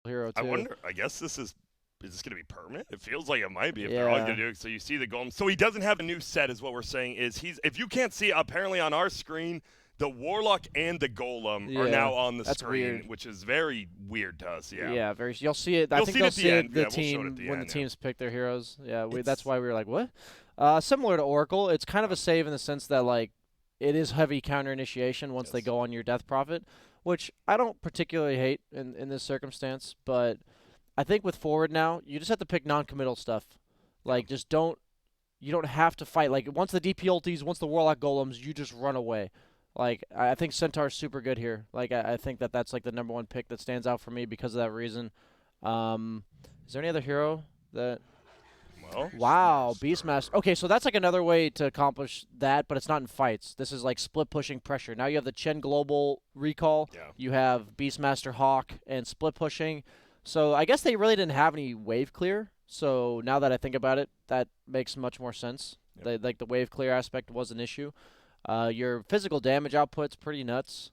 hero too. I wonder. I guess this is. Is this going to be permanent? It feels like it might be if they're all going Yeah, to do it. So you see the golem. So he doesn't have a new set, is what we're saying. Is he's? If you can't see, apparently on our screen, the warlock and the golem are yeah, now on the that's screen, weird. which is very weird to us. Yeah. Yeah, very. You'll see it. I You'll think see it they'll at the see end. it the Yeah, we'll show it at team the when the end. Yeah. teams pick their heroes. Yeah, that's It's why we were like, what? Similar to Oracle, it's kind of a save in the sense that like it is heavy counter initiation once they yes. go on your death prophet, which I don't particularly hate in this circumstance. But I think with forward now, you just have to pick non-committal stuff. Yeah. Like just don't. You don't have to fight. Like once the DP ultis, once the warlock golems, you just run away. Like I think Centaur's super good here. Like I think that's like the number one pick that stands out for me because of that reason. Um, is there any other hero that? Well. Wow, Beastmaster. Okay, so that's like another way to accomplish that, but it's not in fights. This is like split pushing pressure. Now you have the Chen Global recall. Yeah. You have Beastmaster Hawk and split pushing. So I guess they really didn't have any wave clear. So now that I think about it, that makes much more sense. Yep. Like the wave clear aspect was an issue. Your physical damage output's pretty nuts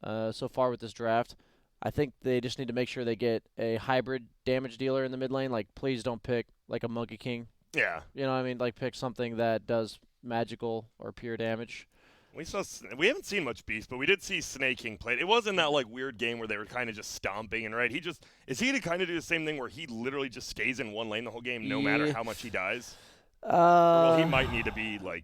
so far with this draft. I think they just need to make sure they get a hybrid damage dealer in the mid lane. Like, please don't pick like a Monkey King. Yeah. You know what I mean? Like, pick something that does magical or pure damage. We haven't seen much Beast, but we did see Snake King played. It wasn't that like weird game where they were kind of just stomping and right. He just is he to kind of do the same thing where he literally just stays in one lane the whole game, no matter Yeah. how much he dies. Well, he Uh, might need to be like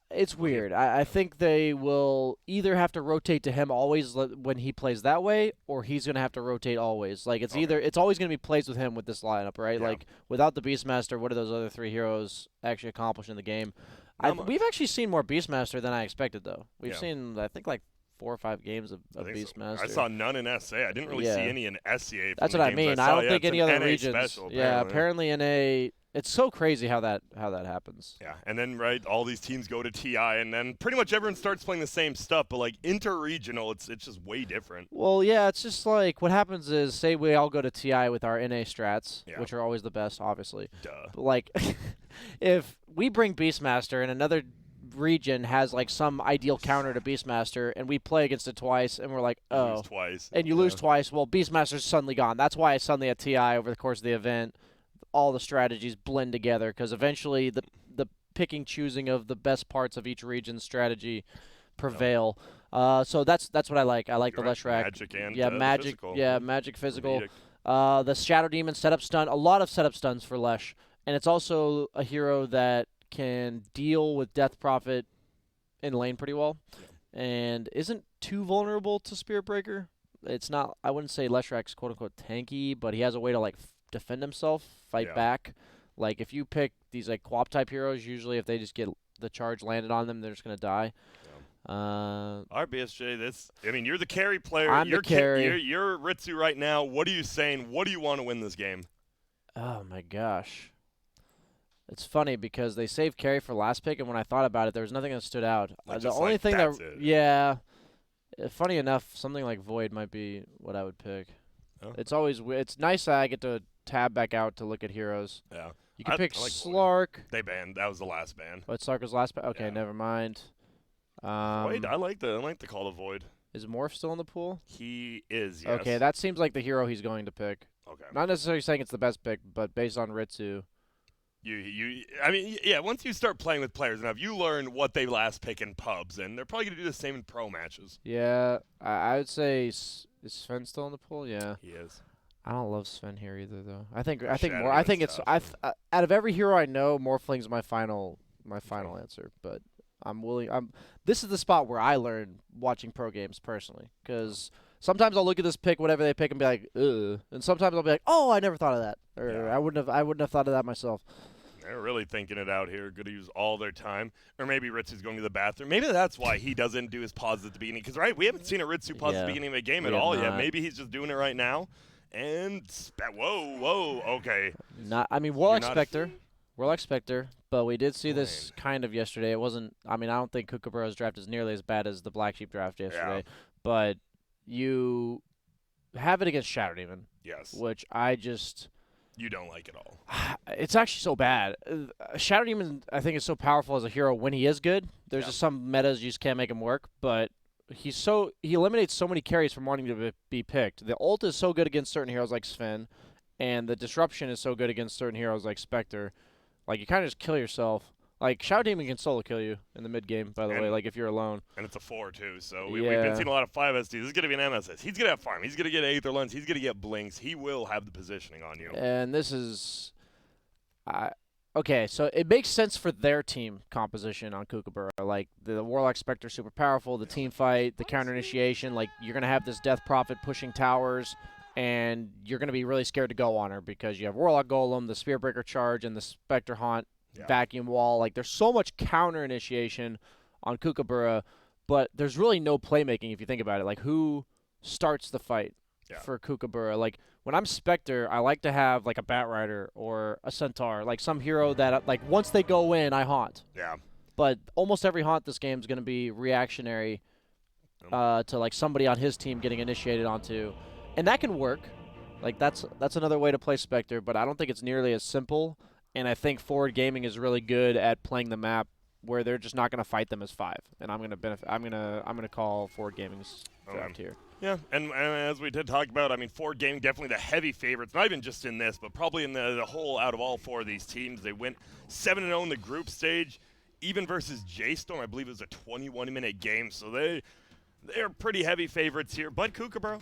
it's weird. I think they will either have to rotate to him always when he plays that way, or he's gonna have to rotate always. Like it's Okay. either it's always gonna be plays with him with this lineup, right? Yeah. Like without the Beastmaster, what do those other three heroes actually accomplish in the game? Not much. We've actually seen more Beastmaster than I expected, though. We've Yeah. seen I think like 4 or 5 games I of think so. Beastmaster. I saw none in SA. I didn't really see Yeah. any in SCA. From That's the what I games mean. I saw. don't Yeah, think it's any an other NA regions. special, Yeah, apparently. apparently in a. It's so crazy how that happens. Yeah, and then right, all these teams go to TI, and then pretty much everyone starts playing the same stuff. But like inter-regional, it's just way different. Well, yeah, it's just like what happens is, say we all go to TI with our NA strats, Yeah. which are always the best, obviously. Duh. But like, if we bring Beastmaster and another region has like some ideal counter to Beastmaster, and we play against it twice, and we're like, You oh, lose twice. and you lose twice, well, Beastmaster's suddenly gone. That's why suddenly at TI over the course of the event, all the strategies blend together because eventually the picking choosing of the best parts of each region's strategy prevail. So that's what I like. I like You're the right, Leshrac. Magic and Yeah, the magic. physical. Yeah, magic physical. Vedic. The Shadow Demon setup stun. A lot of setup stuns for Lesh, and it's also a hero that can deal with Death Prophet in lane pretty well, and isn't too vulnerable to Spirit Breaker. It's not. I wouldn't say Leshrac's quote unquote tanky, but he has a way to like defend himself, fight Yeah. back. Like if you pick these like Quap type heroes, usually if they just get the charge landed on them, they're just gonna die. RBSJ, I mean, you're the carry player. I'm the you're carry. You're Ritsu right now. What are you saying? What do you want to win this game? Oh my gosh. It's funny because they saved carry for last pick, and when I thought about it, there was nothing that stood out. Like, The just only like, thing that's that, it. yeah, funny enough, something like Void might be what I would pick. Oh. It's always it's nice that I get to tab back out to look at heroes. Yeah. You can pick I like Void. Slark. They banned. That was the last ban. What Slark was last? Okay, Yeah. never mind. Void. I like the call of Void. Is Morph still in the pool? He is. Yes. Okay, that seems like the hero he's going to pick. Okay. Not necessarily saying it's the best pick, but based on Ritsu. I mean, yeah. Once you start playing with players enough, you learn what they last pick in pubs, and they're probably gonna do the same in pro matches. Yeah, I would say is Sven still in the pool? Yeah. He is. I don't love Sven here either, though. I think Shadow more. I think Demon's it's tough. out of every hero I know, Morphling's my final answer. But I'm willing. This is the spot where I learn watching pro games personally, because sometimes I'll look at this pick, whatever they pick, and be like, ugh, and sometimes I'll be like, oh, I never thought of that, or Yeah. I wouldn't have thought of that myself. They're really thinking it out here. Going to use all their time. Or maybe Ritsu's going to the bathroom. Maybe that's why he doesn't do his pauses at the beginning. Because, right, we haven't seen a Ritsu pause at Yeah. the beginning of a game We at have all yet. not. Maybe he's just doing it right now. And, whoa, okay. I mean, Warlock not- Spectre. Warlock Spectre, but we did see this kind of yesterday. It wasn't. I mean, I don't think Kookaburra's draft is nearly as bad as the Black Sheep draft yesterday. But you have it against Shadow Demon, Yes. which I just. You don't like it all. It's actually so bad. Shadow Demon, I think, is so powerful as a hero when he is good. There's just some metas you just can't make him work. But he eliminates so many carries from wanting to be picked. The ult is so good against certain heroes like Sven, and the disruption is so good against certain heroes like Spectre. Like, you kind of just kill yourself. Like, Shadow Demon can solo kill you in the mid game, by the way, like if you're alone. And it's a 4 too, so we've been seeing a lot of 5SD. This is going to be an MSS. He's going to have farm. He's going to get Aether Lens. He's going to get Blinks. He will have the positioning on you. And this is... okay, so it makes sense for their team composition on Kookaburra. Like, the Warlock Spectre super powerful, the team fight, the counter initiation. Like, you're going to have this Death Prophet pushing towers, and you're going to be really scared to go on her because you have Warlock Golem, the Spearbreaker charge, and the Spectre Haunt vacuum wall. Like, there's so much counter initiation on Kookaburra, but there's really no playmaking if you think about it. Like, who starts the fight for Kookaburra? Like, when I'm Spectre, I like to have like a Batrider or a Centaur, like some hero that like once they go in, I haunt. Yeah. But almost every haunt this game is going to be reactionary to like somebody on his team getting initiated onto, and that can work. Like that's another way to play Spectre, but I don't think it's nearly as simple. And I think Forward Gaming is really good at playing the map where they're just not going to fight them as 5. And I'm going to benefit. I'm going to call Forward Gaming's draft here. Yeah, and as we did talk about, I mean, Forward Gaming definitely the heavy favorites, not even just in this, but probably in the whole out of all 4 of these teams. They went 7-0 in the group stage, even versus J-Storm. I believe it was a 21-minute game, so they're pretty heavy favorites here. But Kookaburra,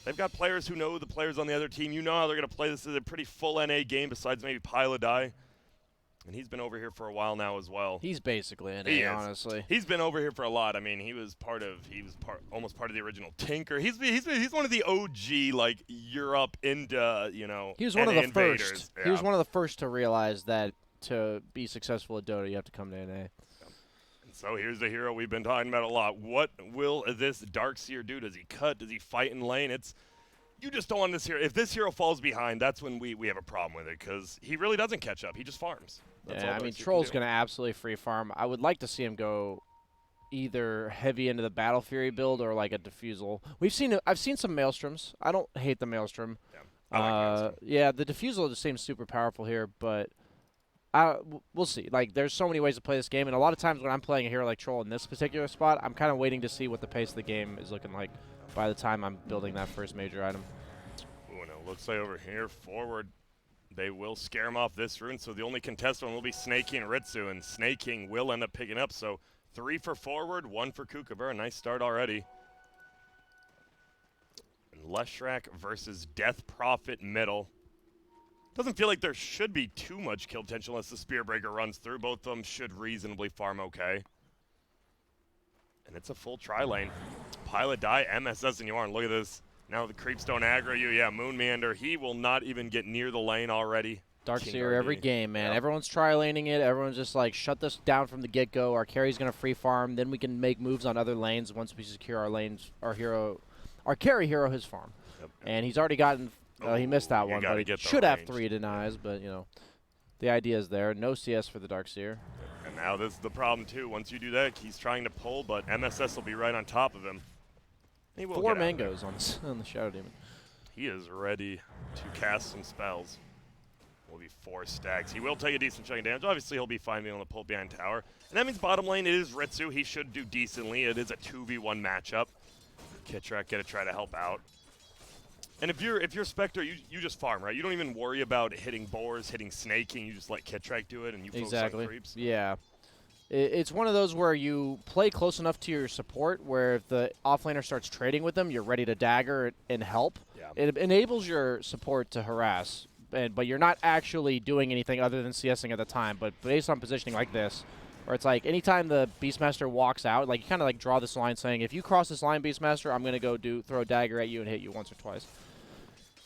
they've got players who know the players on the other team. You know how they're going to play. This is a pretty full NA game besides maybe Pile of Die. And he's been over here for a while now as well. He's basically NA, honestly. He's been over here for a lot. I mean, he was almost part of the original Tinker. He's one of the OG like Europe into, you know, he was one of the invaders. first. Yeah. He was one of the first to realize that to be successful at Dota, you have to come to NA. So here's the hero we've been talking about a lot. What will this Darkseer do? Does he cut? Does he fight in lane? You just don't want this hero. If this hero falls behind, that's when we have a problem with it because he really doesn't catch up. He just farms. That's all I mean, Troll's going to absolutely free farm. I would like to see him go either heavy into the Battle Fury build or like a Diffusal. I've seen some Maelstroms. I don't hate the Maelstrom. Yeah, I like Maelstrom. Yeah, the Diffusal just seems super powerful here, but we'll see. Like, there's so many ways to play this game, and a lot of times when I'm playing a hero like Troll in this particular spot, I'm kind of waiting to see what the pace of the game is looking like by the time I'm building that first major item. Ooh, and it looks like over here, Forward, they will scare him off this rune, so the only contestant will be Snakey and Ritsu, and Snaking will end up picking up, so 3 for Forward, 1 for Kookaburra. Nice start already. And Leshrac versus Death Prophet middle. Doesn't feel like there should be too much kill potential unless the Spearbreaker runs through. Both of them should reasonably farm okay. And it's a full tri-lane. Pilot die, MSS and Yarn. Look at this. Now the creeps don't aggro you. Yeah, Moon Meander, he will not even get near the lane already. Darkseer every game, man. Yep. Everyone's tri-laning it. Everyone's just like, shut this down from the get-go. Our carry's going to free farm. Then we can make moves on other lanes once we secure our lanes. Our carry hero, his farm. Yep. And he's already gotten, he missed that one, but he should have 3 denies. But, you know, the idea is there. No CS for the Darkseer. And now this is the problem, too. Once you do that, he's trying to pull, but MSS will be right on top of him. 4 mangoes on the Shadow Demon. He is ready to cast some spells. Will be 4 stacks. He will take a decent chunk of damage. Obviously, he'll be fine being able to pull behind tower. And that means bottom lane, it is Ritsu. He should do decently. It is a 2v1 matchup. Kitrak gonna try to help out. And if you're Spectre, you just farm, right? You don't even worry about hitting boars, hitting snaking. You just let Kitrak do it, and you focus on creeps. Yeah. It's one of those where you play close enough to your support where if the offlaner starts trading with them, you're ready to dagger and help. Yeah. It enables your support to harass, but you're not actually doing anything other than CSing at the time. But based on positioning like this, where it's like anytime the Beastmaster walks out, like you kind of like draw this line saying, if you cross this line, Beastmaster, I'm going to go throw a dagger at you and hit you once or twice.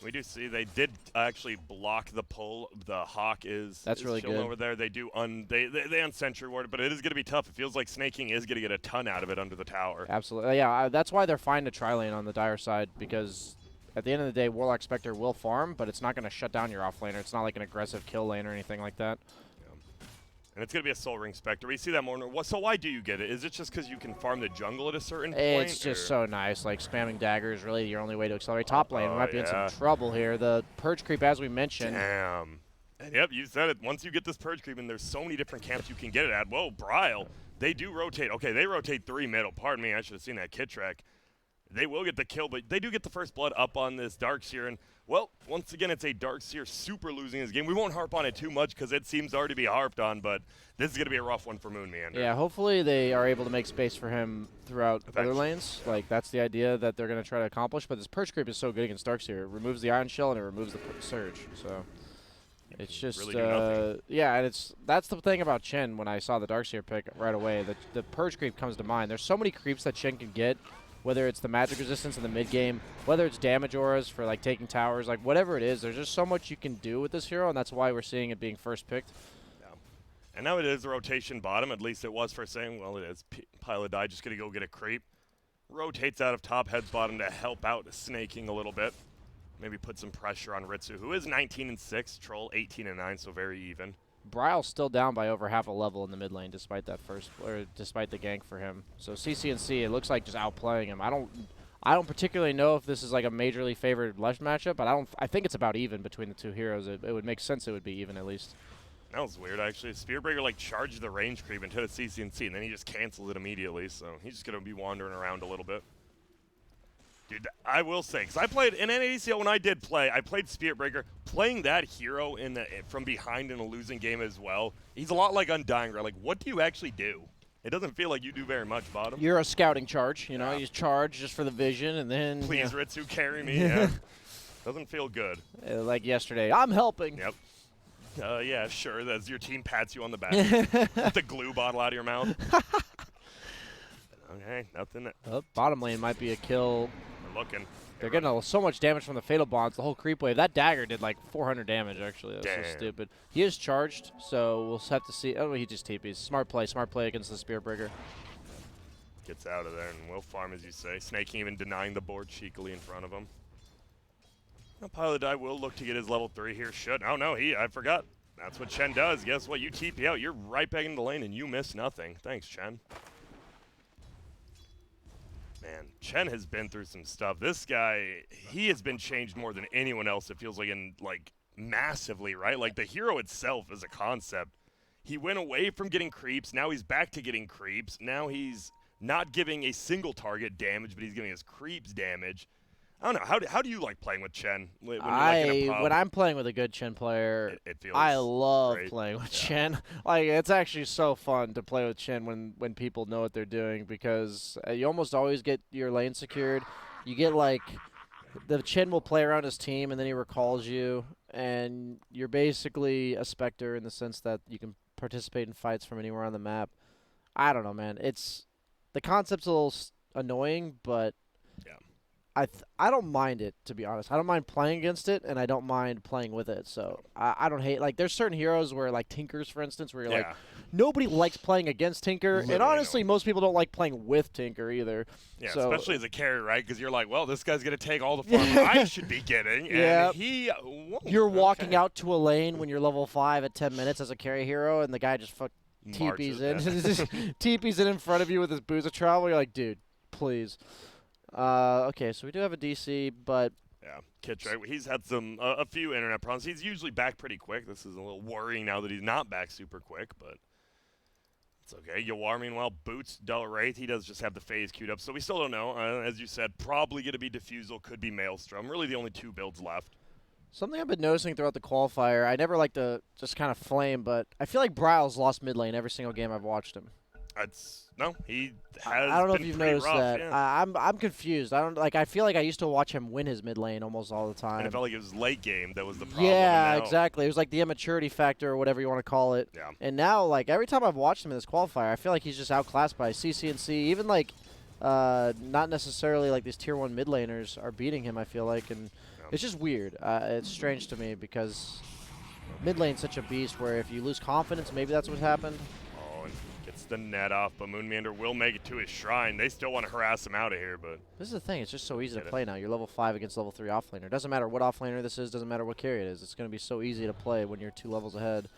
We do see they did actually block the pull. The Hawk is really good over there. They do they on Sentry Ward, but it is going to be tough. It feels like Snaking is going to get a ton out of it under the tower. Absolutely, yeah. That's why they're fine to tri-lane on the Dire side, because at the end of the day, Warlock Spectre will farm, but it's not going to shut down your offlaner. It's not like an aggressive kill lane or anything like that. And it's going to be a Soul Ring Spectre. We see that more. So why do you get it? Is it just because you can farm the jungle at a certain point? It's just so nice. Like, spamming dagger is really your only way to accelerate top lane. We might be in some trouble here. The Purge Creep, as we mentioned. Damn. And yep, you said it. Once you get this Purge Creep, and there's so many different camps you can get it at. Whoa, Bryle. They do rotate. Okay, they rotate 3 middle. Pardon me, I should have seen that kit track. They will get the kill, but they do get the first blood up on this Darkseer. And, well, once again, it's a Darkseer super losing his game. We won't harp on it too much because it seems already to be harped on, but this is going to be a rough one for Moonmeander. Yeah, hopefully they are able to make space for him throughout other lanes. Like, that's the idea that they're going to try to accomplish. But this Perch Creep is so good against Darkseer. It removes the Iron Shell and it removes the Surge. So it's just, really yeah, and that's the thing about Chen when I saw the Darkseer pick right away. The Purge Creep comes to mind. There's so many creeps that Chen can get, whether it's the magic resistance in the mid game, whether it's damage auras for like taking towers, like whatever it is, there's just so much you can do with this hero, and that's why we're seeing it being first picked. Yeah. And now it is the rotation bottom, at least it was for saying, well, it is. Pile of Die just going to go get a creep. Rotates out of top, heads bottom to help out snaking a little bit. Maybe put some pressure on Ritsu, who is 19-6, Troll 18-9, so very even. Bryle's still down by over half a level in the mid lane, despite that despite the gank for him. So CCNC, it looks like just outplaying him. I don't particularly know if this is like a majorly favored Lesh matchup, but I think it's about even between the two heroes. It would make sense it would be even at least. That was weird, actually. Spearbreaker like charged the range creep into the CCNC, and then he just cancels it immediately. So he's just gonna be wandering around a little bit. Dude, I will say, because I played in NADCL when I did play, I played Spiritbreaker. Playing that hero from behind in a losing game as well, he's a lot like Undying. Like, what do you actually do? It doesn't feel like you do very much, bottom. You're a scouting charge, you know. You charge just for the vision, and then please, Ritsu, carry me. Yeah. Doesn't feel good. Like yesterday, I'm helping. Yep. Yeah, sure. As your team pats you on the back, with the glue bottle out of your mouth. Okay, nothing. Bottom lane might be a kill. We're looking. They're getting so much damage from the Fatal Bonds, the whole creep wave. That dagger did like 400 damage, actually. That's so stupid. He is charged, so we'll have to see. Oh, he just TPs. Smart play against the Spearbreaker. Gets out of there and will farm, as you say. Snake even denying the board cheekily in front of him. Now, Pile of Die will look to get his level 3 here. Should. Oh, no, I forgot. That's what Chen does. Guess what? You TP out. You're right back in the lane, and you miss nothing. Thanks, Chen. Man, Chen has been through some stuff. This guy, he has been changed more than anyone else, it feels like, massively, right? Like, the hero itself as a concept. He went away from getting creeps. Now he's back to getting creeps. Now he's not giving a single target damage, but he's giving his creeps damage. I don't know. How do you like playing with Chen? When I'm playing with a good Chen player, it feels I love great. playing with Chen. Like, it's actually so fun to play with Chen when people know what they're doing, because you almost always get your lane secured. You get like the Chen will play around his team, and then he recalls you, and you're basically a Spectre in the sense that you can participate in fights from anywhere on the map. I don't know, man. The concept's a little annoying, but yeah. I don't mind it, to be honest. I don't mind playing against it, and I don't mind playing with it. So I don't hate, like, there's certain heroes where, like Tinkers, for instance, where you're like, nobody likes playing against Tinker. Literally, and honestly, most people don't like playing with Tinker either. Yeah, so, especially as a carry, right? Because you're like, well, this guy's going to take all the farm I should be getting, and he won't. You're walking out to a lane when you're level 5 at 10 minutes as a carry hero, and the guy just TP's in front of you with his Booza Travel. You're like, dude, please. Okay, so we do have a DC, but yeah, Kitch, right? He's had a few internet problems. He's usually back pretty quick. This is a little worrying now that he's not back super quick, but it's okay. Yawar, meanwhile, boots Del Wraith. He does just have the phase queued up, so we still don't know. As you said, probably going to be Diffusal, could be Maelstrom. Really the only 2 builds left. Something I've been noticing throughout the qualifier, I never like to just kind of flame, but I feel like Bryle's lost mid lane every single game I've watched him. No, he has. I don't know if you've noticed rough, that. Yeah. I'm confused. I feel like I used to watch him win his mid lane almost all the time. And it felt like it was late game that was the problem. Yeah, exactly. It was like the immaturity factor or whatever you want to call it. Yeah. And now, like, every time I've watched him in this qualifier, I feel like he's just outclassed by CCNC. Even like, not necessarily like these tier 1 mid laners are beating him. I feel like, and it's just weird. It's strange to me because mid lane's such a beast where if you lose confidence, maybe that's what happened. Gets the net off, but Moonmeander will make it to his shrine. They still want to harass him out of here, but this is the thing. It's just so easy to play now. You're level 5 against level 3 offlaner. Doesn't matter what offlaner this is. Doesn't matter what carry it is. It's going to be so easy to play when you're 2 levels ahead.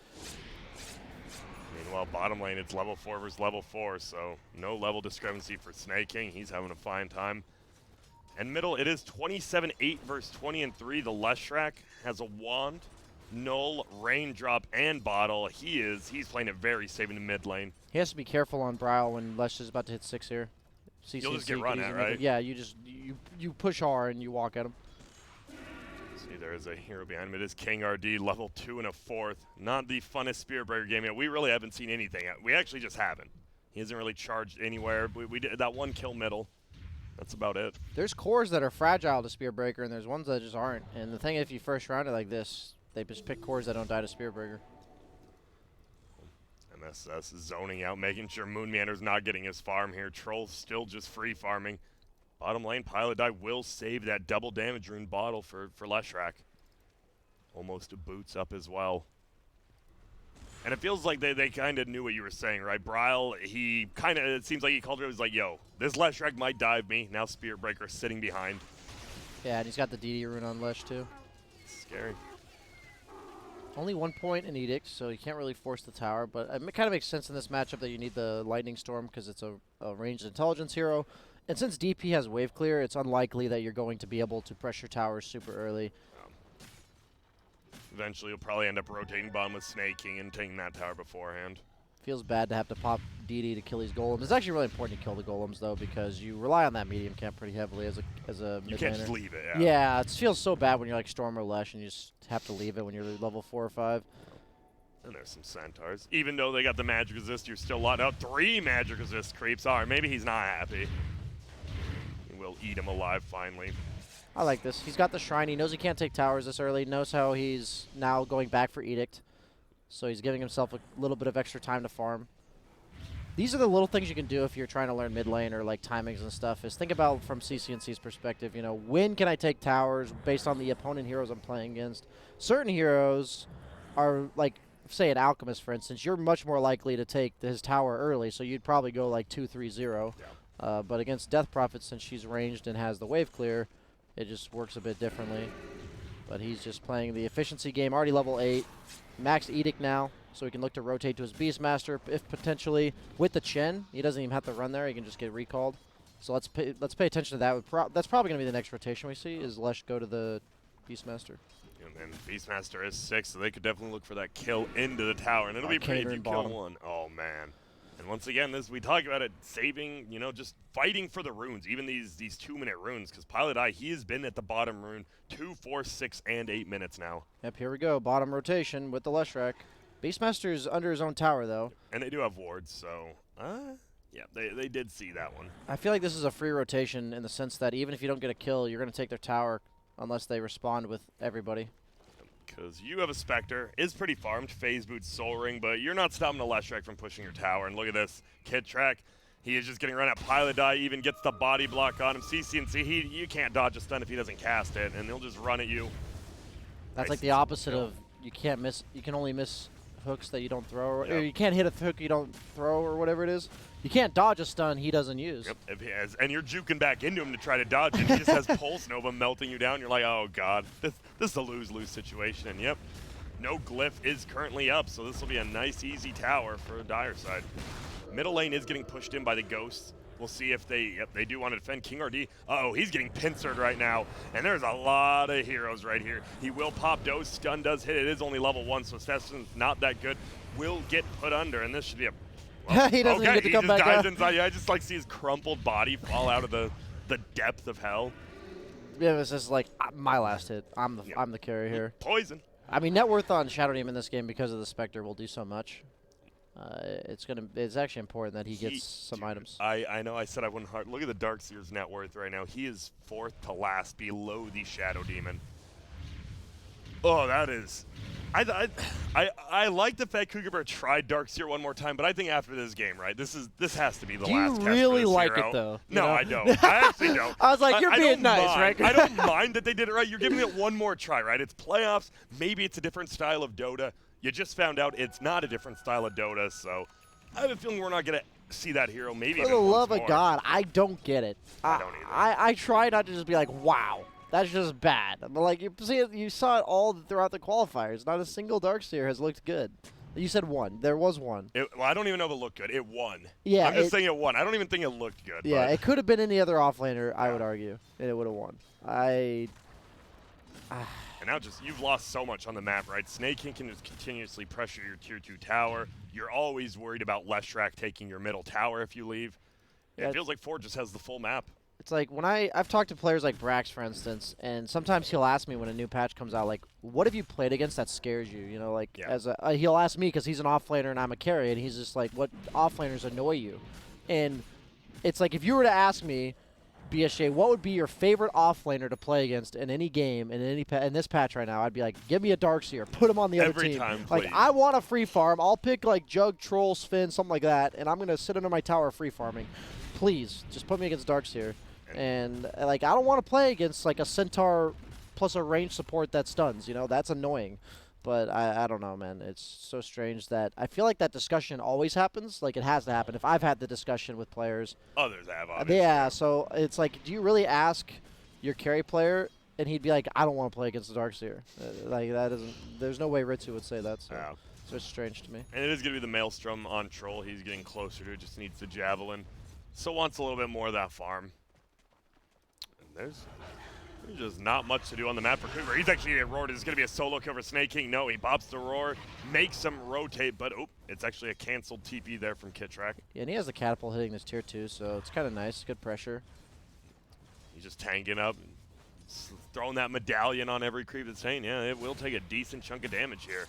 Meanwhile, bottom lane, it's level 4 versus level 4, so no level discrepancy for Snake King. He's having a fine time. And middle, it is 27-8 versus 20-3. The Leshrac has a wand, null, raindrop, and bottle. He's playing it very safe in the mid lane. He has to be careful on Brile when Lesh is about to hit 6 here. You'll just get run at, right? Yeah, you push R and you walk at him. See, there is a hero behind him. It is King RD, level 2 and a 4th. Not the funnest Spirit Breaker game yet. We really haven't seen anything. We actually just haven't. He hasn't really charged anywhere. We did that one kill middle. That's about it. There's cores that are fragile to Spirit Breaker, and there's ones that just aren't. And the thing, if you first round it like this, they just pick cores that don't die to Spirit Breaker. MSS is zoning out, making sure Moonmander's not getting his farm here. Troll's still just free farming. Bottom lane, Pilot Die will save that double damage rune bottle for Leshrac. Almost boots up as well. And it feels like they kind of knew what you were saying, right? Brile, he kind of, it seems like he called it, he was like, yo, this Leshrac might dive me. Now Spirit Breaker sitting behind. Yeah, and he's got the DD rune on Lesh too. Scary. Only 1 point in Edict, so you can't really force the tower, but it kind of makes sense in this matchup that you need the Lightning Storm because it's a ranged intelligence hero. And since DP has wave clear, it's unlikely that you're going to be able to pressure towers super early. Eventually, you'll probably end up rotating bottom with Snake King and taking that tower beforehand. Feels bad to have to pop DD to kill these golems. It's actually really important to kill the golems, though, because you rely on that medium camp pretty heavily as a You can't just leave it, yeah. It feels so bad when you're like Storm or Lesh and you just have to leave it when you're level 4 or 5. And there's some Centaurs. Even though they got the magic resist, you're still locked out. 3 magic resist creeps. All right, maybe he's not happy. He will eat him alive finally. I like this. He's got the shrine. He knows he can't take towers this early. Knows how he's now going back for Edict. So he's giving himself a little bit of extra time to farm. These are the little things you can do if you're trying to learn mid lane or like timings and stuff. Is think about from CCNC's perspective, you know, when can I take towers based on the opponent heroes I'm playing against? Certain heroes are like, say an Alchemist, for instance, you're much more likely to take his tower early, so you'd probably go like 2-3-0. Yeah. But against Death Prophet, since she's ranged and has the wave clear, it just works a bit differently. But he's just playing the efficiency game, already level 8. Max Edict now, so he can look to rotate to his Beastmaster if potentially with the Chen. He doesn't even have to run there, he can just get recalled. So let's pay attention to that. That's probably going to be the next rotation we see, is Lesh go to the Beastmaster. And then Beastmaster is 6, so they could definitely look for that kill into the tower. And it'll be pretty if you kill one. Oh, man. And once again, we talk about it, saving, you know, just fighting for the runes, even these 2-minute runes, because Pilot Eye, he has been at the bottom rune 2, 4, 6, and 8 minutes now. Yep, here we go. Bottom rotation with the Leshrac. Beastmaster's under his own tower, though. And they do have wards, so, yeah, they did see that one. I feel like this is a free rotation in the sense that even if you don't get a kill, you're going to take their tower unless they respond with everybody. Because you have a Spectre, is pretty farmed, Phase Boot, Soul Ring, but you're not stopping the Leshrac from pushing your tower. And look at this, Kid Track, he is just getting run at. Pilot Die even gets the body block on him. CCNC, you can't dodge a stun if he doesn't cast it, and he'll just run at you. That's like the opposite of you can't miss, you can only miss hooks that you don't throw, or you can't hit a hook you don't throw, or whatever it is. You can't dodge a stun he doesn't use. Yep, if he has, and you're juking back into him to try to dodge it. He just has Pulse Nova melting you down. You're like, oh, God, this is a lose-lose situation. And, yep, no Glyph is currently up, so this will be a nice, easy tower for Dire side. Middle lane is getting pushed in by the Ghosts. We'll see if they do want to defend. King RD, uh-oh, he's getting pincered right now. And there's a lot of heroes right here. He will pop Dose. Stun does hit. It is only level 1, so Sesson's not that good. Will get put under, and this should be a... Well, he doesn't even get to come back dives out. Inside. Yeah, I just like see his crumpled body fall out of the depth of hell. Yeah, it's just like my last hit. I'm the carry here. Poison. I mean, net worth on Shadow Demon in this game because of the Spectre will do so much. It's actually important that he gets some items. I know I said I wouldn't hard. Look at the Darkseer's net worth right now. He is 4th to last below the Shadow Demon. Oh, that is... I like the fact Kookaburra tried Darkseer one more time, but I think after this game, right, this has to be the last test. Do you really like hero. it, though? No, I don't. I actually don't. I was like, you're being nice, right? I don't mind that they did it right. You're giving it one more try, right? It's playoffs. Maybe it's a different style of Dota. You just found out it's not a different style of Dota, so I have a feeling we're not going to see that hero maybe For even the once love more. of God, I don't get it. I don't either. I try not to just be like, wow. That's just bad. But like you saw it all throughout the qualifiers. Not a single Darkseer has looked good. You said one. There was one. Well, I don't even know if it looked good. It won. Yeah, I'm just saying it won. I don't even think it looked good. Yeah, but it could have been any other offlaner, I would argue, and it would have won. And now you've lost so much on the map, right? Snake King can just continuously pressure your tier 2 tower. you're always worried about Leshrac taking your middle tower if you leave. Yeah, It feels like Ford just has the full map. it's like when I've talked to players like Brax, for instance, and sometimes he'll ask me when a new patch comes out, like, what have you played against that scares you? You know, like, Yeah. as a, he'll ask me because he's an offlaner and I'm a carry, and he's just like, what offlaners annoy you? And it's like, if you were to ask me, BSJ, what would be your favorite offlaner to play against in any game, in in this patch right now? I'd be like, give me a Darkseer, put him on the other Every team. time, Like, please. I want a free farm. I'll pick like Jug, Troll, Sven, something like that, and I'm gonna sit under my tower free farming. Please, just put me against Darkseer. And like, I don't want to play against like a Centaur plus a range support that stuns. You know, that's annoying. But I don't know, man. It's so strange that I feel like that discussion always happens. Like, it has to happen. If I've had the discussion with players, Others have, obviously. yeah. So it's like, do you really ask your carry player, and he'd be like, I don't want to play against the Darkseer. Like, that isn't. There's no way Ritsu would say that. So Yeah. it's just strange to me. And it is going to be the Maelstrom on Troll. He's getting closer to it. Just needs the Javelin. So wants a little bit more of that farm. And there's just not much to do on the map for Kookaburra. He's actually going to get roared. Is it going to be a solo kill for Snake King? No, he pops the roar, makes him rotate, but oh, it's actually a canceled TP there from Kitrak. Yeah, and he has the catapult hitting this tier 2, so it's kind of nice. Good pressure. He's just tanking up, throwing that medallion on every creep that's saying, yeah, it will take a decent chunk of damage here.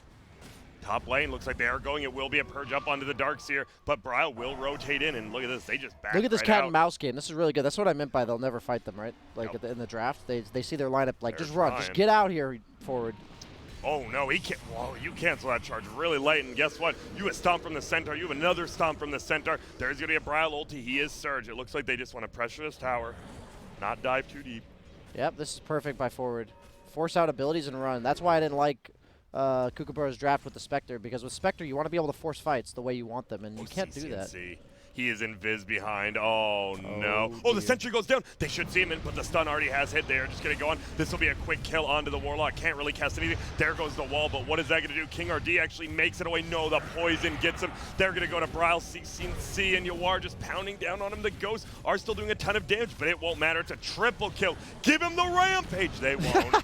Top lane looks like they are going. It will be a purge up onto the Darkseer, but Bryle will rotate in, and look at this. They just back Look at this right cat out. and mouse game. This is really good. That's what I meant by they'll never fight them, right? Like, Nope. in the draft, they see their lineup, like, They're just run. trying. Just get out here forward. Oh, no, he can't. Whoa, you cancel that charge really late, and guess what? You have stomp from the Centaur. You have another stomp from the Centaur. There's going to be a Bryle ulti. He is Surge. It looks like they just want to pressure this tower, not dive too deep. Yep, this is perfect by forward. Force out abilities and run. That's why I didn't like Kookaburra's draft with the Spectre, because with Spectre, you want to be able to force fights the way you want them, and you can't do that. CCNC. He is in Viz behind. Oh, no. Oh, Oh, the dear. sentry goes down. They should see him, but the stun already has hit. They are just going to go on. This will be a quick kill onto the Warlock. Can't really cast anything. There goes the wall, but what is that going to do? King RD actually makes it away. No, the poison gets him. They're going to go to Bryle, CCNC, and Yawar just pounding down on him. The Ghosts are still doing a ton of damage, but it won't matter. It's a triple kill. Give him the rampage. They won't.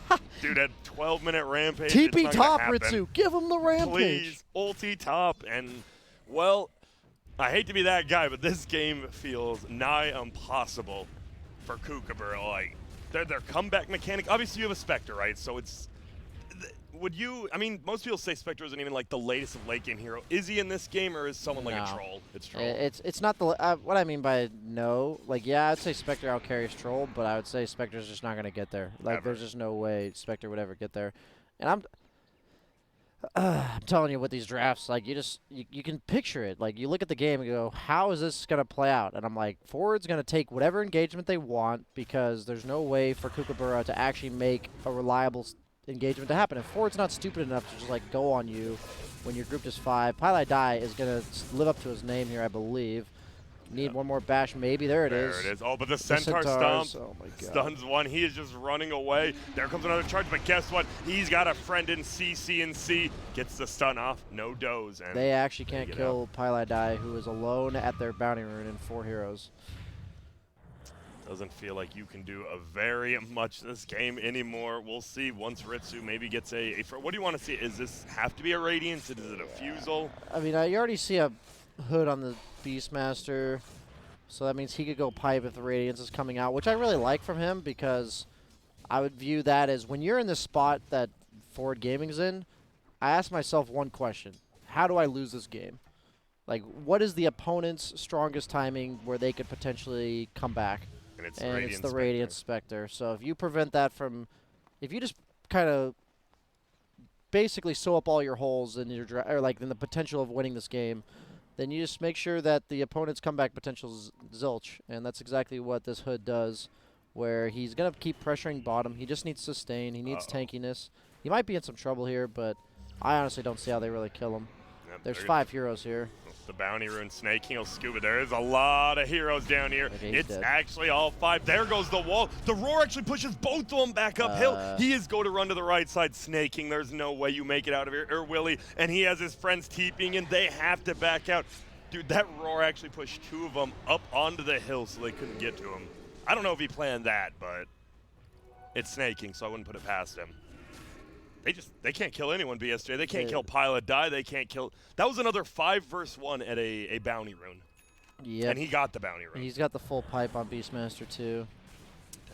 Dude, a 12-minute rampage. It's TP not top, gonna happen. Ritsu. Give him the rampage. Please, ulti top. And, well, I hate to be that guy, but this game feels nigh impossible for Kookaburra. Like, their comeback mechanic. Obviously, you have a Spectre, right? So it's. Would you. I mean, most people say Spectre isn't even like the latest of late game hero. Is he in this game, or is someone like a No. Troll? It's Troll. It's not the what I mean by no. Like, yeah, I'd say Spectre outcarries Troll, but I would say Spectre's just not gonna get there. Like, Ever. there's just no way Spectre would ever get there. And I'm telling you, with these drafts, like, you can picture it. Like, you look at the game and go, how is this gonna play out? And I'm like, forward's gonna take whatever engagement they want, because there's no way for Kookaburra to actually make a reliable engagement to happen. If forward's not stupid enough to just like go on you when you're grouped as 5, Pylai Dai is gonna live up to his name here, I believe. Need one more bash, maybe. There it is. There it is. Oh, but the The Centaur Centaurs, stomp oh my God. stuns one. He is just running away. There comes another charge, but guess what? He's got a friend in CCNC. Gets the stun off. No doze. And They actually they can't get kill Pylai Dai, who is alone at their bounty rune in 4 heroes. Doesn't feel like you can do a very much this game anymore. We'll see once Ritsu maybe gets a what do you want to see? Is this have to be a Radiance? Is it a Fusel? I mean, you already see a hood on the Beastmaster, so that means he could go pipe if the Radiance is coming out, which I really like from him, because I would view that as when you're in the spot that Forward Gaming's in, I ask myself one question. How do I lose this game? Like, what is the opponent's strongest timing where they could potentially come back? And it's And Radiant it's the Spectre. Radiant Spectre. So if you prevent that from, if you just kind of basically sew up all your holes in your or like in the potential of winning this game, then you just make sure that the opponent's comeback potential is zilch, and that's exactly what this hood does. Where he's gonna keep pressuring bottom. He just needs sustain. He needs tankiness. He might be in some trouble here, but I honestly don't see how they really kill him. Yep, There's they're 5 heroes here. The bounty rune, Snake King will scuba. There is a lot of heroes down here. Okay, he's It's dead. actually all 5. There goes the wall. The roar actually pushes both of them back uphill. He is going to run to the right side. Snake King, there's no way you make it out of here. Or Willie, and he has his friends TPing, and they have to back out. Dude, that roar actually pushed 2 of them up onto the hill so they couldn't get to him. I don't know if he planned that, but it's Snake King, so I wouldn't put it past him. They can't kill anyone, BSJ. They can't kill Pilot Die. They can't kill. That was another 5 versus 1 at a bounty rune. Yep. And he got the bounty rune. He's got the full pipe on Beastmaster too.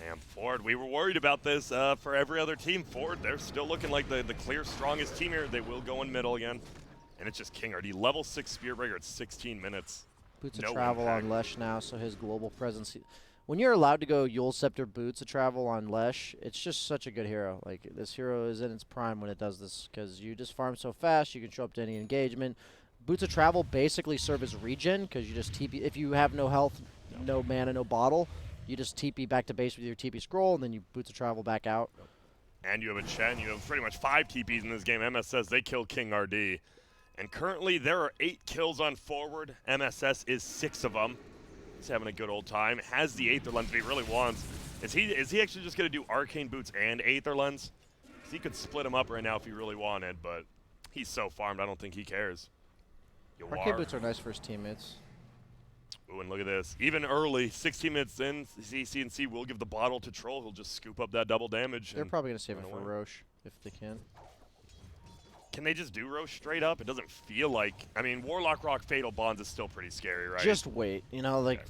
Damn, Ford. We were worried about this for every other team. Ford, they're still looking like the clear strongest team here. They will go in middle again. And it's just King RD. Level 6 Spearbreaker at 16 minutes. Boots of travel on Lesh now, so his global presence. When you're allowed to go Yule Scepter Boots of travel on Lesh, it's just such a good hero. Like, this hero is in its prime when it does this, because you just farm so fast, you can show up to any engagement. Boots of travel basically serve as regen, because you just TP. If you have no health, no mana, no bottle, you just TP back to base with your TP scroll, and then you Boots of travel back out. And you have a Chen. You have pretty much 5 TPs in this game. MS says they killed King RD. And currently there are 8 kills on forward. MSS is 6 of them. He's having a good old time. Has the Aether Lens if he really wants. Is he actually just going to do Arcane Boots and Aether Lens? Because he could split them up right now if he really wanted, but he's so farmed, I don't think he cares. Arcane Boots are nice for his teammates. Ooh, and look at this. Even early, 16 minutes in, CNC will give the bottle to Troll. He'll just scoop up that double damage. They're probably going to save it for Roche if they can. Can they just do Roche straight up? It doesn't feel like. I mean, Warlock Rock Fatal Bonds is still pretty scary, right? Just wait. You know, like,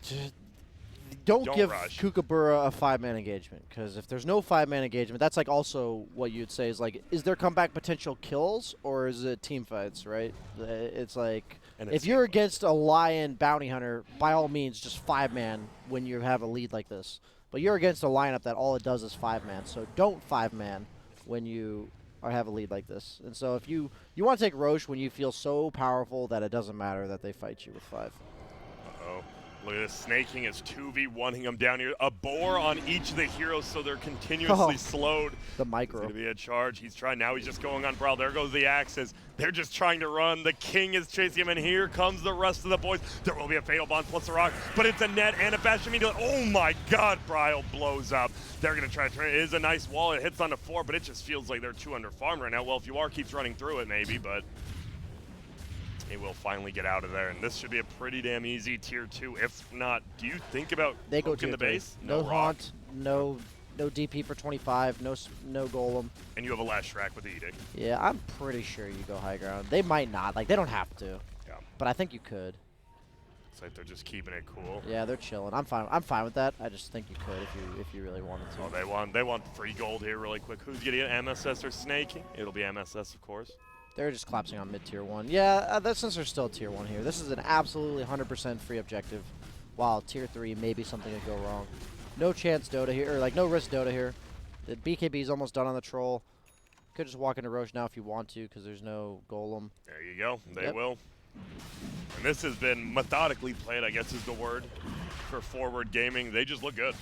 don't give rush. Kookaburra a 5-man engagement, because if there's no 5-man engagement, that's like also what you'd say is like, is there comeback potential kills or is it team fights, right? It's like, if you're against a Lion Bounty Hunter, by all means, just 5-man when you have a lead like this. But you're against a lineup that all it does is 5-man, so don't 5-man when you or have a lead like this. And so if you want to take Roche when you feel so powerful that it doesn't matter that they fight you with 5. Uh-oh. Look at this. Snaking is 2v1ing him down here. A boar on each of the heroes, so they're continuously slowed. The micro. It's going to be a charge. He's trying. Now he's just going on Brawl. There goes the axes. They're just trying to run. The King is chasing him, and here comes the rest of the boys. There will be a Fatal Bond plus a rock, but it's a net and a Bastion. Oh my god, Bryle blows up. They're going to try to turn it. It is a nice wall. It hits on the 4, but it just feels like they're 2 under farm right now. Well, if you are, keeps running through it maybe, but he will finally get out of there, and this should be a pretty damn easy tier 2. If not, do you think about they go in the base? No haunt, no DP for 25, no golem. And you have a last rack with the Edict. Yeah, I'm pretty sure you go high ground. They might not. Like, they don't have to. Yeah. But I think you could. It's like they're just keeping it cool. Yeah, they're chilling. I'm fine with that. I just think you could if you really wanted to. Oh, they want free gold here really quick. Who's getting it? MSS or Snaking? It'll be MSS, of course. They're just collapsing on mid-tier 1. Yeah, since they're still tier 1 here. This is an absolutely 100% free objective, while tier 3 maybe something could go wrong. No chance Dota here, or like no risk Dota here. The BKB is almost done on the Troll. Could just walk into Roche now if you want to, because there's no golem. There you go. They will. And this has been methodically played, I guess is the word, for forward gaming. They just look good.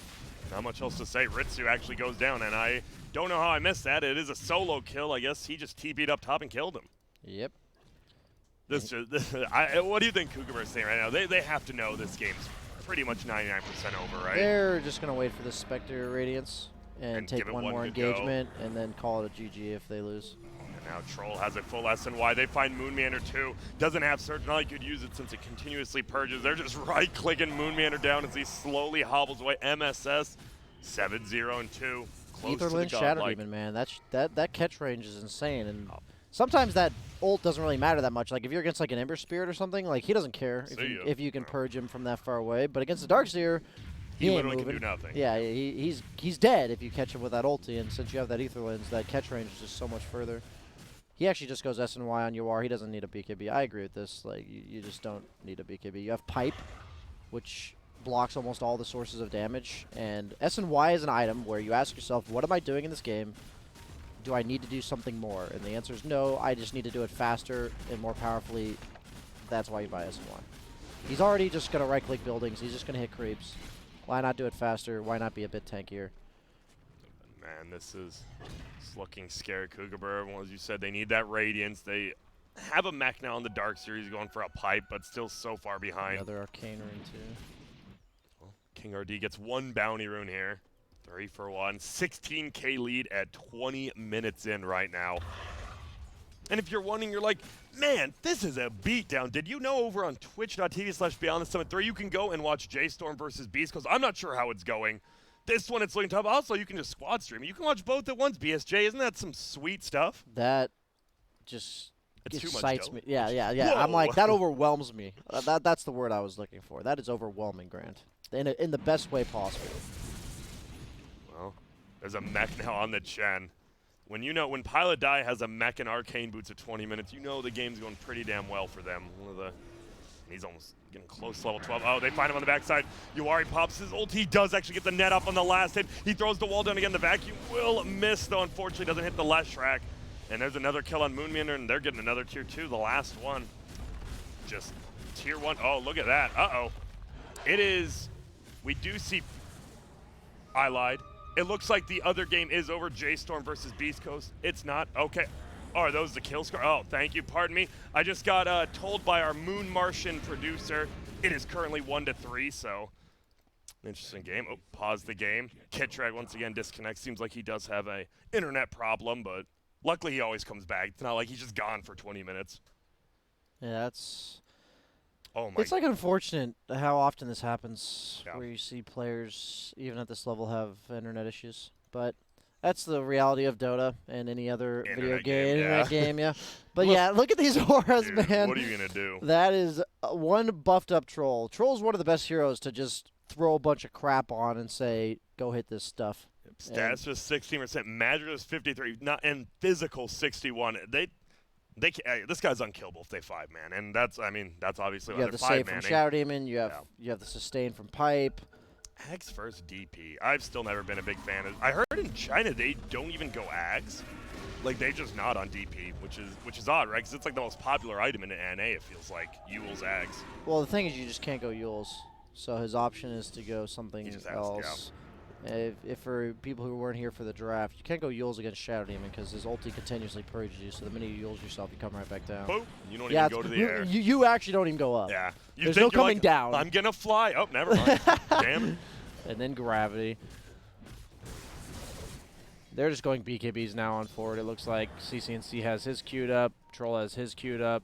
Not much else to say. Ritsu actually goes down, and I don't know how I missed that. It is a solo kill. I guess he just TP'd up top and killed him. Yep. What do you think Kookaburra is saying right now? They have to know this game's pretty much 99% over, right? They're just going to wait for the Spectre Radiance and take one more engagement and then call it a GG if they lose. And now Troll has a full SNY. They find Moonmeander 2. Doesn't have Surge. Not like you'd use it since it continuously purges. They're just right-clicking Moonmeander down as he slowly hobbles away. MSS 7-0 and 2. Aether Lens Shatter Demon, man. That catch range is insane. And sometimes that ult doesn't really matter that much. Like, if you're against like an Ember Spirit or something, like, he doesn't care if you can purge him from that far away. But against the Darkseer, he literally can do nothing. Yeah, he's dead if you catch him with that ulti. And since you have that Aether Lens, that catch range is just so much further. He actually just goes SNY on Yawar. He doesn't need a BKB. I agree with this. Like, you just don't need a BKB. You have Pipe, which blocks almost all the sources of damage. And SNY is an item where you ask yourself, what am I doing in this game? Do I need to do something more? And the answer is no, I just need to do it faster and more powerfully. That's why you buy SNY. He's already just going to right-click buildings. He's just going to hit creeps. Why not do it faster? Why not be a bit tankier? Man, this is looking scary. Kookaburra, as you said, they need that Radiance. They have a mech now in the Dark Series going for a Pipe, but still so far behind. Another Arcane Rune, too. Well, King RD gets 1 bounty rune here. 3 for 1. 16k lead at 20 minutes in right now. And if you're wondering, you're like, man, this is a beatdown. Did you know over on twitch.tv/BeyondTheSummit3 you can go and watch J-Storm versus Beast? Because I'm not sure how it's going. This one, it's looking tough. Also, you can just squad stream. You can watch both at once, BSJ. Isn't that some sweet stuff? That just It's too much excites dope. me. Yeah. Whoa. I'm like, that overwhelms me. That's the word I was looking for. That is overwhelming, Grant. In the best way possible. Well, there's a mech now on the Chen. When Pilot Die has a mech and arcane boots at 20 minutes, you know the game's going pretty damn well for them. He's almost getting close to level 12. Oh, they find him on the backside. Yuari pops his ult. He does actually get the net up on the last hit. He throws the wall down again. The vacuum will miss, though. Unfortunately, doesn't hit the left track. And there's another kill on Moonmeander, and they're getting another tier 2, the last one. Just tier 1. Oh, look at that. Uh-oh. It is. We do see. I lied. It looks like the other game is over. J-Storm versus Beast Coast. It's not. Okay. Oh, are those the kill score? Oh, thank you. Pardon me. I just got told by our Moon Martian producer it is currently 1-3, so interesting game. Oh, pause the game. Kitrag once again disconnects. Seems like he does have a internet problem, but luckily he always comes back. It's not like he's just gone for 20 minutes. Yeah, that's. Oh my. It's like unfortunate how often this happens, Yeah. where you see players even at this level have internet issues. But that's the reality of Dota and any other video game, internet game, yeah. But yeah, look at these auras, Dude, man. what are you gonna do? That is one buffed up troll. Troll's one of the best heroes to just throw a bunch of crap on and say, "Go hit this stuff." Stats just 16%, Magic just 53, and physical 61. This guy's unkillable if they 5-man, and that's obviously you why have the they're save from 5-manning. Shadow Demon. You have the sustain from Pipe. Ags first DP. I've still never been a big fan of. I heard in China they don't even go Ags, like they just not on DP, which is odd, right? Because it's like the most popular item in NA. It feels like Yule's Ags. Well, the thing is, you just can't go Yules, so his option is to go something else. If for people who weren't here for the draft, you can't go Yules against Shadow Demon because his ulti continuously purges you. So the minute you Yules yourself, you come right back down. Boom! You don't even go to the air. You actually don't even go up. Yeah. There's no coming like, down. I'm gonna fly. Oh, never mind. Damn it. And then gravity. They're just going BKBs now on forward. It looks like CCNC has his queued up, Troll has his queued up,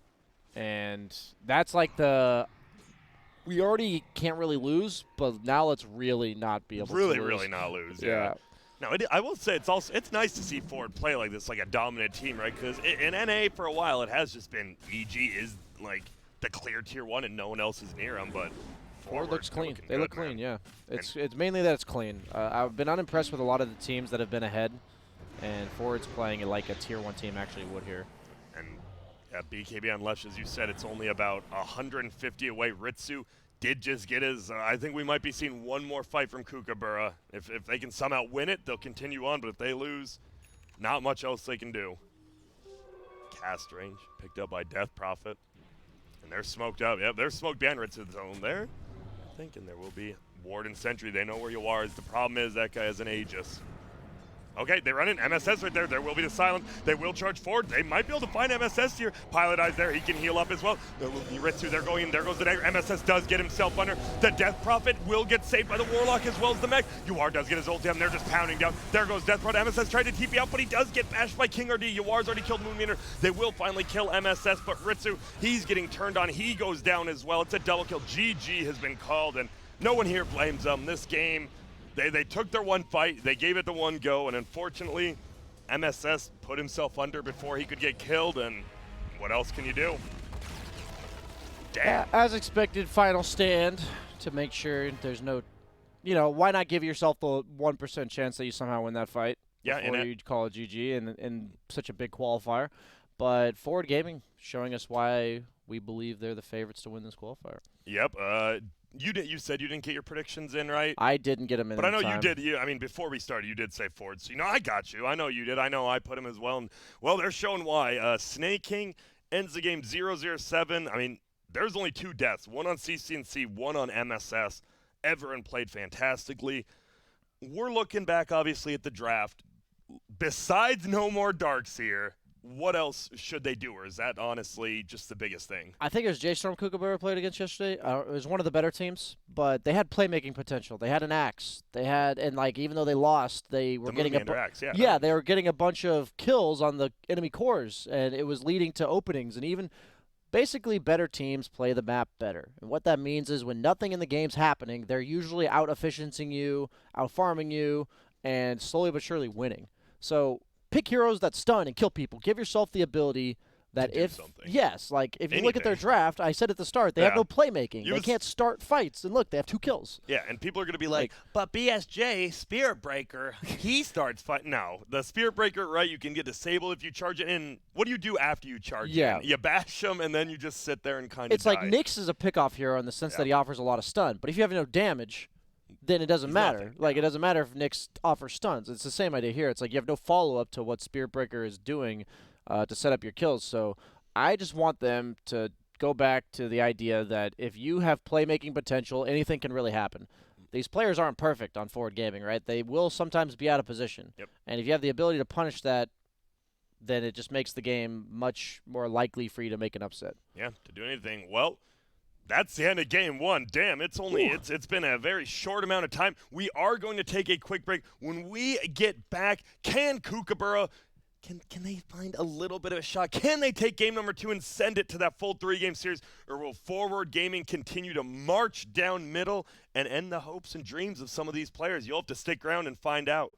and that's like the. We already can't really lose, but now let's really not be able to lose. Really not lose, yeah. Now, I will say it's nice to see Forward play like this, like a dominant team, right? Because in NA for a while, it has just been EG is like the clear tier 1 and no one else is near them, but Forward looks clean. They good, look clean, man. yeah. It's mainly that it's clean. I've been unimpressed with a lot of the teams that have been ahead, and Forward's playing it like a tier 1 team actually would here. And BKB on Lesh, as you said, it's only about 150 away. Ritsu did just get his. I think we might be seeing one more fight from Kookaburra. If they can somehow win it, they'll continue on. But if they lose, not much else they can do. Cast range picked up by Death Prophet. And they're smoked out. Yep, they're smoked behind Ritsu's zone there. I think, and there will be Ward and Sentry. They know where you are. The problem is that guy has an Aegis. Okay, they run in MSS right there. There will be the silence. They will charge forward. They might be able to find MSS here. Pilot Eyes there. He can heal up as well. There will be Ritsu. They're going in. There goes the dagger. MSS does get himself under. The Death Prophet will get saved by the Warlock as well as the mech. Yuar does get his ult down. They're just pounding down. There goes Death Prophet. MSS tried to TP out, but he does get bashed by King RD. Yuar's already killed Moonmeaner. They will finally kill MSS, but Ritsu, he's getting turned on. He goes down as well. It's a double kill. GG has been called, and no one here blames them. This game, they took their one fight. They gave it the one go, and unfortunately, MSS put himself under before he could get killed, and what else can you do? Damn. As expected, final stand to make sure there's no, why not give yourself the 1% chance that you somehow win that fight before you call it GG in such a big qualifier. But Forward Gaming showing us why we believe they're the favorites to win this qualifier. Yep. You said you didn't get your predictions in, right? I didn't get them in. But I know you did. Before we started, you did say Ford. So I got you. I know you did. I know I put him as well. And, well, they're showing why. Snake King ends the game 0-0-7. There's only 2 deaths. One on CCNC, one on MSS. Everyone played fantastically. We're looking back, obviously, at the draft. Besides no more darks here, what else should they do, or is that honestly just the biggest thing? I think it was J-Storm Kookaburra played against yesterday. It was one of the better teams, but they had playmaking potential. They had an axe. Even though they lost, they were getting axe, they were getting a bunch of kills on the enemy cores, and it was leading to openings. And even Basically, better teams play the map better. And what that means is when nothing in the game's happening, they're usually out-efficiencying you, out-farming you, and slowly but surely winning. So pick heroes that stun and kill people. Give yourself the ability that do if something. yes, like if you look at their Anything. draft, I said at the start, they have Yeah. no playmaking. You They was- can't start fights. And look, they have 2 kills. Yeah, and people are going to be like, but BSJ, Spirit Breaker, he starts fighting. No, the Spirit Breaker, right, you can get disabled if you charge it in. What do you do after you charge Yeah. in? You bash them, and then you just sit there and kind of It's like Nyx is a pickoff hero in the sense Yeah. that he offers a lot of stun. But if you have no damage, then it doesn't He's matter. nothing, Like yeah. it doesn't matter if Nyx offers stuns. It's the same idea here. It's like you have no follow up to what Spirit Breaker is doing to set up your kills. So I just want them to go back to the idea that if you have playmaking potential, anything can really happen. These players aren't perfect on forward gaming, right? They will sometimes be out of position. Yep. And if you have the ability to punish that, then it just makes the game much more likely for you to make an upset. Yeah, to do anything. Well, that's the end of game 1. Damn, it's been a very short amount of time. We are going to take a quick break. When we get back, can Kookaburra can they find a little bit of a shot? Can they take game number 2 and send it to that full 3-game series? Or will Forward Gaming continue to march down middle and end the hopes and dreams of some of these players? You'll have to stick around and find out.